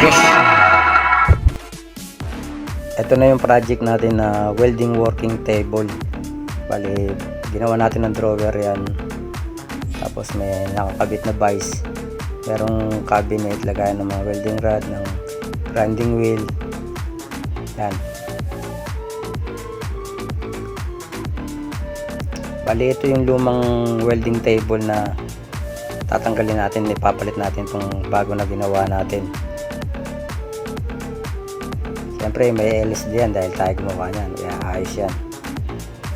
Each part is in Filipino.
Yes. Ito na yung project natin na welding working table. Bali, ginawa natin ng drawer yan. Tapos may nakakabit na vise. Merong cabinet, lagayan ng mga welding rod, ng grinding wheel. Yan. Bali, ito yung lumang welding table na tatanggalin natin, ipapalit natin itong bago na ginawa natin. Siyempre may LSD yan dahil tayo gumawa niyan, kaya ayos yan.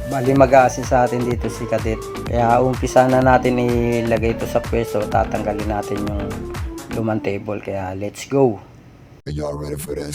Bali, mag-a-assist sa atin dito si Kadit, kaya umpisa na natin ilagay ito sa pwesto. Tatanggalin natin yung lumang table, kaya let's go. Are y'all ready for this?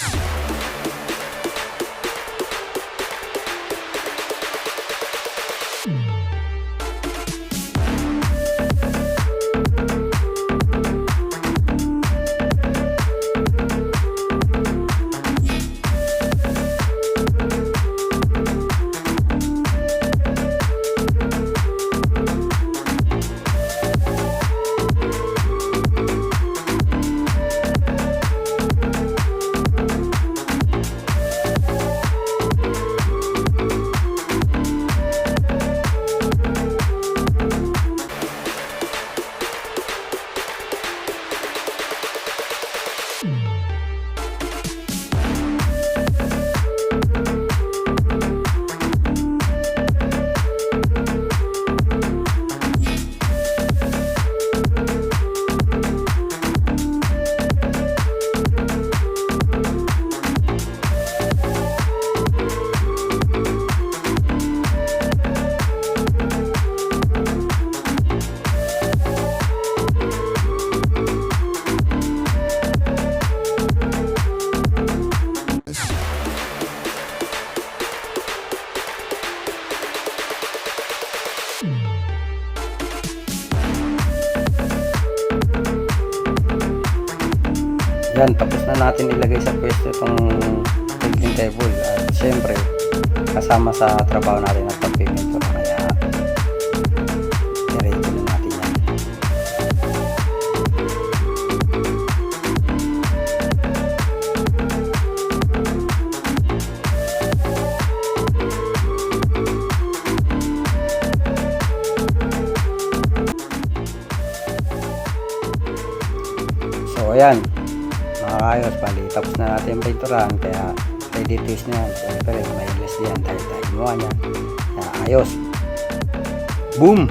Yan, tapos na natin ilagay sa pwesto itong welding table. At syempre, kasama sa trabaho natin ang pagpipintura, kaya diretso na natin yan. So ayan, makakayos. Bali, tapos na natin yung pinturahan, kaya ready to use na yan. Siyempre may LSD yan dahil tayo gumawa niya. Kaya ayos. Boom!